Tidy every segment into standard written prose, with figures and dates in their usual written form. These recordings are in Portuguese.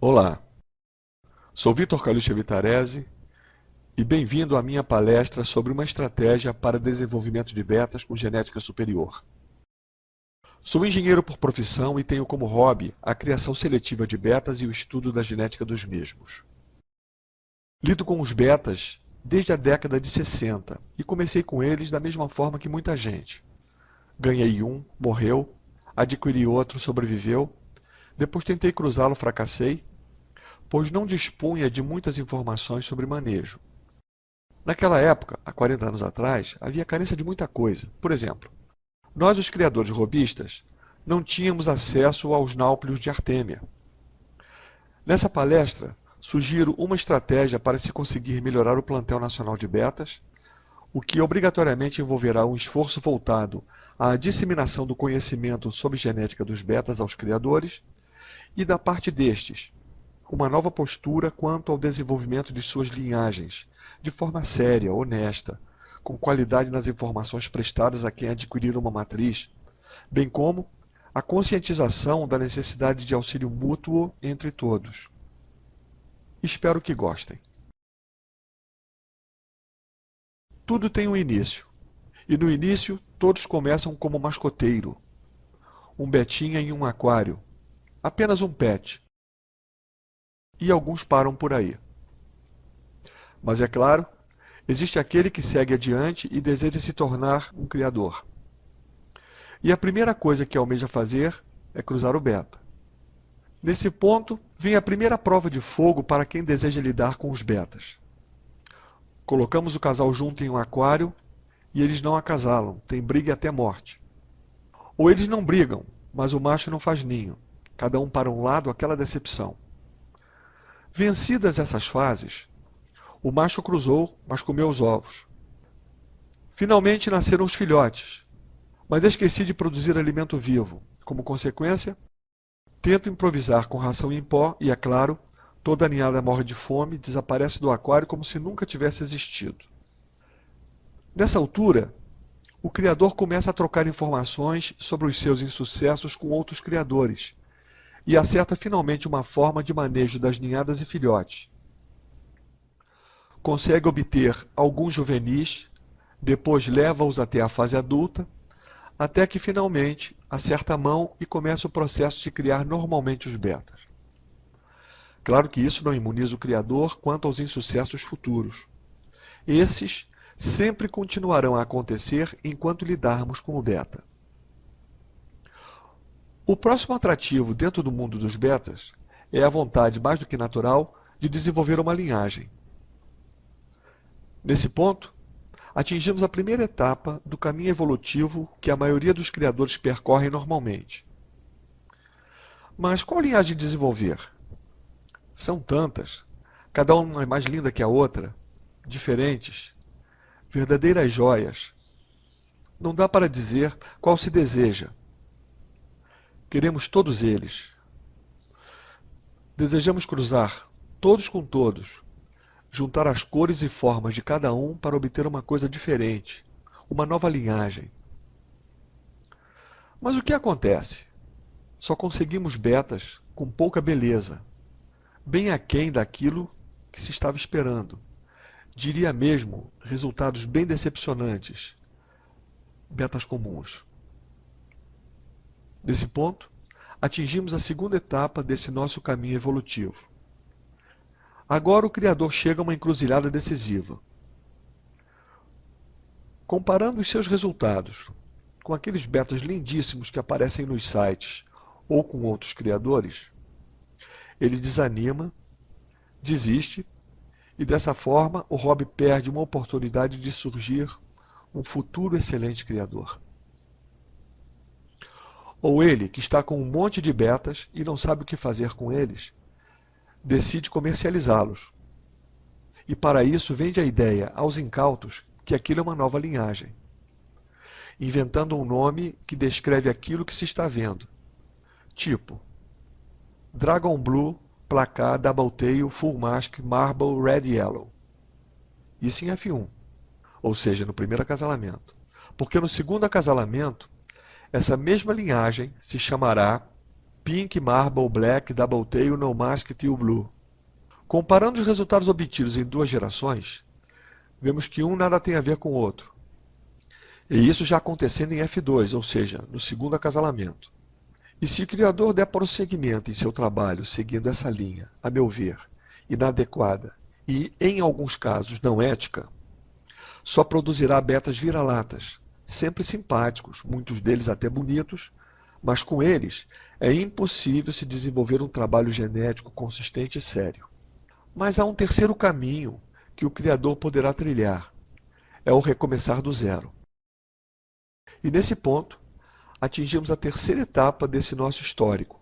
Olá, sou Vitor Caluccia Vitarese e bem-vindo à minha palestra sobre uma estratégia para desenvolvimento de betas com genética superior. Sou engenheiro por profissão e tenho como hobby a criação seletiva de betas e o estudo da genética dos mesmos. Lido com os betas desde a década de 60 e comecei com eles da mesma forma que muita gente. Ganhei um, morreu, adquiri outro, sobreviveu, depois tentei cruzá-lo, fracassei, pois não dispunha de muitas informações sobre manejo. Naquela época, há 40 anos atrás, havia carência de muita coisa. Por exemplo, nós, os criadores robistas, não tínhamos acesso aos náuplios de Artêmia. Nessa palestra, sugiro uma estratégia para se conseguir melhorar o plantel nacional de betas, o que obrigatoriamente envolverá um esforço voltado à disseminação do conhecimento sobre genética dos betas aos criadores e, da parte destes, uma nova postura quanto ao desenvolvimento de suas linhagens, de forma séria, honesta, com qualidade nas informações prestadas a quem adquirir uma matriz, bem como a conscientização da necessidade de auxílio mútuo entre todos. Espero que gostem. Tudo tem um início, e no início todos começam como mascoteiro, um betinha em um aquário, apenas um pet. E alguns param por aí. Mas é claro, existe aquele que segue adiante e deseja se tornar um criador. E a primeira coisa que almeja fazer é cruzar o beta. Nesse ponto, vem a primeira prova de fogo para quem deseja lidar com os betas. Colocamos o casal junto em um aquário e eles não acasalam, tem briga e até morte. Ou eles não brigam, mas o macho não faz ninho, cada um para um lado, aquela decepção. Vencidas essas fases, o macho cruzou, mas comeu os ovos. Finalmente nasceram os filhotes, mas esqueci de produzir alimento vivo. Como consequência, tento improvisar com ração em pó e, é claro, toda a ninhada morre de fome e desaparece do aquário como se nunca tivesse existido. Nessa altura, o criador começa a trocar informações sobre os seus insucessos com outros criadores e acerta finalmente uma forma de manejo das ninhadas e filhotes. Consegue obter alguns juvenis, depois leva-os até a fase adulta, até que finalmente acerta a mão e começa o processo de criar normalmente os betas. Claro que isso não imuniza o criador quanto aos insucessos futuros. Esses sempre continuarão a acontecer enquanto lidarmos com o beta. O próximo atrativo dentro do mundo dos betas é a vontade mais do que natural de desenvolver uma linhagem. Nesse ponto, atingimos a primeira etapa do caminho evolutivo que a maioria dos criadores percorrem normalmente. Mas qual linhagem desenvolver? São tantas, cada uma é mais linda que a outra, diferentes, verdadeiras joias. Não dá para dizer qual se deseja. Queremos todos eles. Desejamos cruzar todos com todos, juntar as cores e formas de cada um para obter uma coisa diferente, uma nova linhagem. Mas o que acontece? Só conseguimos betas com pouca beleza, bem aquém daquilo que se estava esperando. Diria mesmo, resultados bem decepcionantes, betas comuns. Nesse ponto, atingimos a segunda etapa desse nosso caminho evolutivo. Agora o criador chega a uma encruzilhada decisiva. Comparando os seus resultados com aqueles betas lindíssimos que aparecem nos sites ou com outros criadores, ele desanima, desiste e dessa forma o hobby perde uma oportunidade de surgir um futuro excelente criador. Ou ele, que está com um monte de betas e não sabe o que fazer com eles, decide comercializá-los. E para isso vende a ideia aos incautos que aquilo é uma nova linhagem, inventando um nome que descreve aquilo que se está vendo. Tipo, Dragon Blue, Placar, Double Tail, Full Mask, Marble, Red Yellow. Isso em F1, ou seja, no primeiro acasalamento. Porque no segundo acasalamento, essa mesma linhagem se chamará Pink, Marble, Black, Double Tail, No Mask, Teal Blue. Comparando os resultados obtidos em duas gerações, vemos que um nada tem a ver com o outro. E isso já acontecendo em F2, ou seja, no segundo acasalamento. E se o criador der prosseguimento em seu trabalho seguindo essa linha, a meu ver, inadequada e, em alguns casos, não ética, só produzirá betas vira-latas, sempre simpáticos, muitos deles até bonitos, mas com eles é impossível se desenvolver um trabalho genético consistente e sério. Mas há um terceiro caminho que o criador poderá trilhar, é o recomeçar do zero. E nesse ponto, atingimos a terceira etapa desse nosso histórico.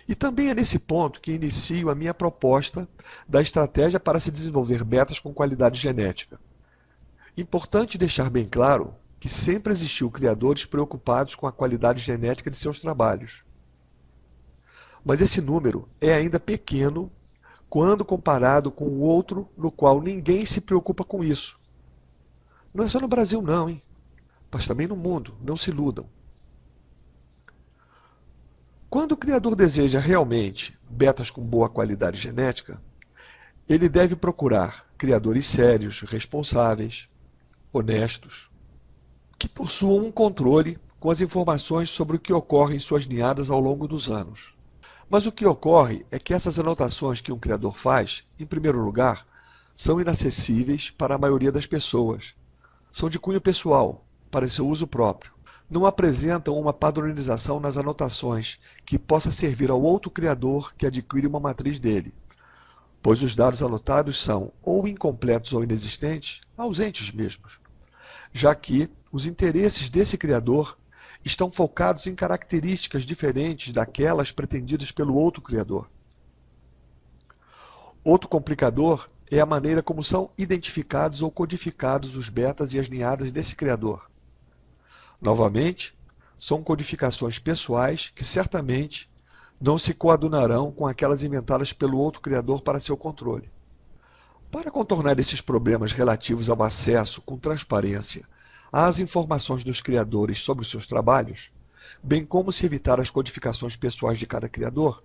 E também é nesse ponto que inicio a minha proposta da estratégia para se desenvolver betas com qualidade genética. Importante deixar bem claro que sempre existiu criadores preocupados com a qualidade genética de seus trabalhos. Mas esse número é ainda pequeno quando comparado com o outro no qual ninguém se preocupa com isso. Não é só no Brasil não, hein? Mas também no mundo, não se iludam. Quando o criador deseja realmente betas com boa qualidade genética, ele deve procurar criadores sérios, responsáveis, honestos, que possuam um controle com as informações sobre o que ocorre em suas ninhadas ao longo dos anos. Mas o que ocorre é que essas anotações que um criador faz, em primeiro lugar, são inacessíveis para a maioria das pessoas. São de cunho pessoal, para seu uso próprio. Não apresentam uma padronização nas anotações que possa servir ao outro criador que adquire uma matriz dele, pois os dados anotados são ou incompletos ou inexistentes, ausentes mesmos, já que os interesses desse criador estão focados em características diferentes daquelas pretendidas pelo outro criador. Outro complicador é a maneira como são identificados ou codificados os betas e as ninhadas desse criador. Novamente, são codificações pessoais que certamente não se coadunarão com aquelas inventadas pelo outro criador para seu controle. Para contornar esses problemas relativos ao acesso com transparência às informações dos criadores sobre os seus trabalhos, bem como se evitar as codificações pessoais de cada criador,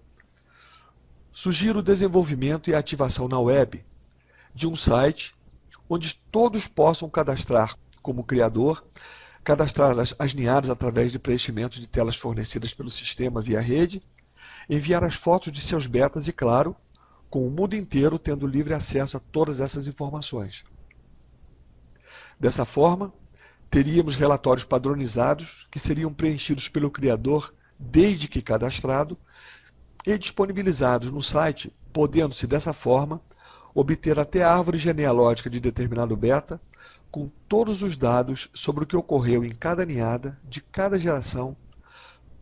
sugiro o desenvolvimento e a ativação na web de um site onde todos possam cadastrar como criador, cadastrar as ninhadas através de preenchimento de telas fornecidas pelo sistema via rede, enviar as fotos de seus betas e, claro, com o mundo inteiro tendo livre acesso a todas essas informações. Dessa forma, teríamos relatórios padronizados que seriam preenchidos pelo criador desde que cadastrado e disponibilizados no site, podendo-se dessa forma obter até a árvore genealógica de determinado beta com todos os dados sobre o que ocorreu em cada ninhada de cada geração,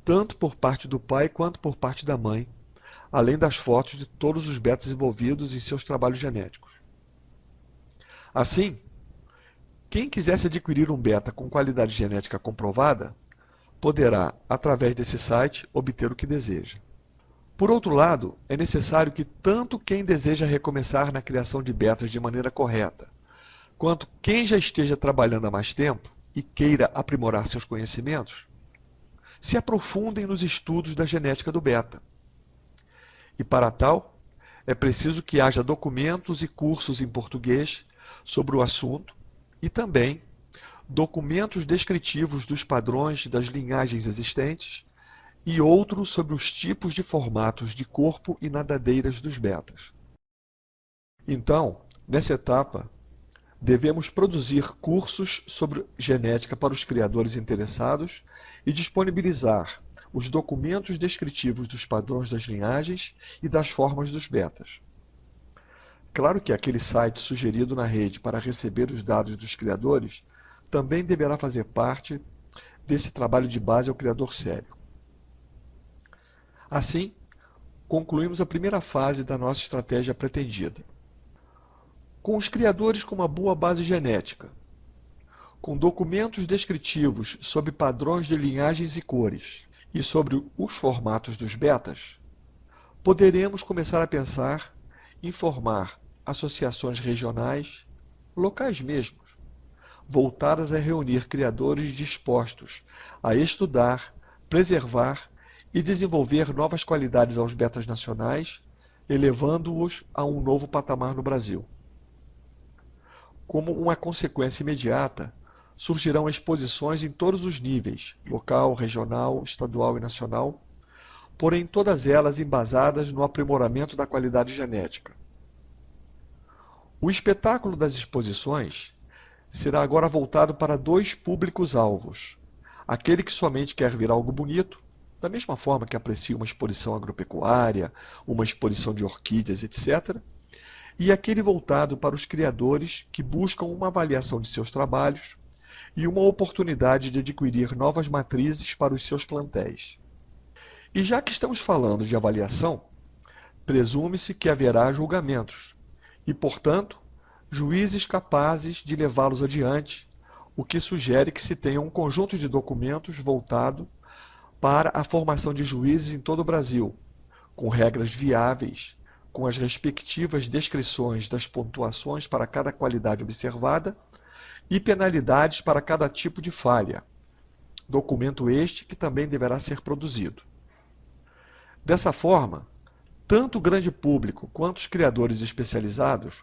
tanto por parte do pai quanto por parte da mãe, além das fotos de todos os betas envolvidos em seus trabalhos genéticos. Assim, quem quisesse adquirir um beta com qualidade genética comprovada, poderá, através desse site, obter o que deseja. Por outro lado, é necessário que tanto quem deseja recomeçar na criação de betas de maneira correta, quanto quem já esteja trabalhando há mais tempo e queira aprimorar seus conhecimentos, se aprofundem nos estudos da genética do beta. E para tal, é preciso que haja documentos e cursos em português sobre o assunto e também documentos descritivos dos padrões das linhagens existentes e outros sobre os tipos de formatos de corpo e nadadeiras dos betas. Então, nessa etapa, devemos produzir cursos sobre genética para os criadores interessados e disponibilizar os documentos descritivos dos padrões das linhagens e das formas dos betas. Claro que aquele site sugerido na rede para receber os dados dos criadores também deverá fazer parte desse trabalho de base ao criador sério. Assim, concluímos a primeira fase da nossa estratégia pretendida. Com os criadores com uma boa base genética, com documentos descritivos sobre padrões de linhagens e cores e sobre os formatos dos betas, poderemos começar a pensar em formar associações regionais, locais mesmos, voltadas a reunir criadores dispostos a estudar, preservar e desenvolver novas qualidades aos betas nacionais, elevando-os a um novo patamar no Brasil. Como uma consequência imediata, surgirão exposições em todos os níveis, local, regional, estadual e nacional, porém todas elas embasadas no aprimoramento da qualidade genética. O espetáculo das exposições será agora voltado para dois públicos-alvos: aquele que somente quer ver algo bonito, da mesma forma que aprecia uma exposição agropecuária, uma exposição de orquídeas, etc., e aquele voltado para os criadores que buscam uma avaliação de seus trabalhos e uma oportunidade de adquirir novas matrizes para os seus plantéis. E já que estamos falando de avaliação, presume-se que haverá julgamentos e, portanto, juízes capazes de levá-los adiante, o que sugere que se tenha um conjunto de documentos voltado para a formação de juízes em todo o Brasil, com regras viáveis, com as respectivas descrições das pontuações para cada qualidade observada e penalidades para cada tipo de falha, documento este que também deverá ser produzido. Dessa forma, tanto o grande público quanto os criadores especializados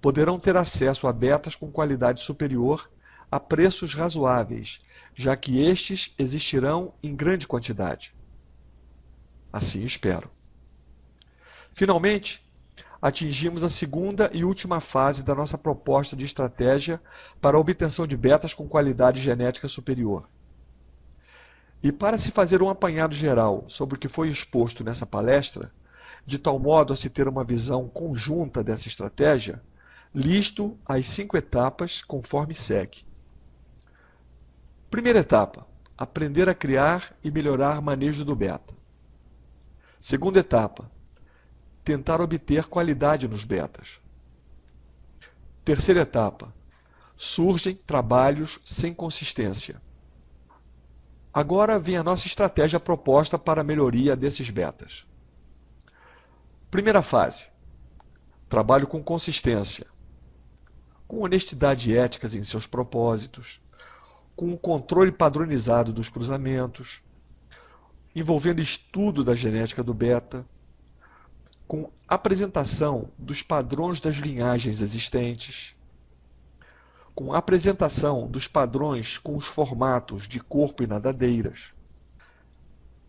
poderão ter acesso a betas com qualidade superior a preços razoáveis, já que estes existirão em grande quantidade. Assim espero. Finalmente, atingimos a segunda e última fase da nossa proposta de estratégia para a obtenção de betas com qualidade genética superior. E para se fazer um apanhado geral sobre o que foi exposto nessa palestra, de tal modo a se ter uma visão conjunta dessa estratégia, listo as 5 etapas conforme segue. Primeira etapa: aprender a criar e melhorar manejo do beta. Segunda etapa: tentar obter qualidade nos betas. Terceira etapa: surgem trabalhos sem consistência. Agora vem a nossa estratégia proposta para a melhoria desses betas. Primeira fase: trabalho com consistência, com honestidade ética em seus propósitos, com o controle padronizado dos cruzamentos, envolvendo estudo da genética do beta, com apresentação dos padrões das linhagens existentes, com apresentação dos padrões com os formatos de corpo e nadadeiras.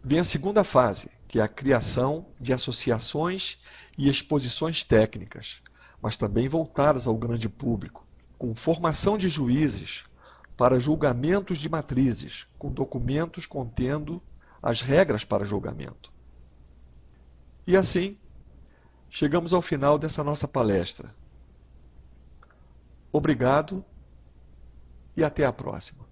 Vem a segunda fase, que é a criação de associações e exposições técnicas, mas também voltadas ao grande público, com formação de juízes para julgamentos de matrizes, com documentos contendo as regras para julgamento. E assim, chegamos ao final dessa nossa palestra. Obrigado e até a próxima.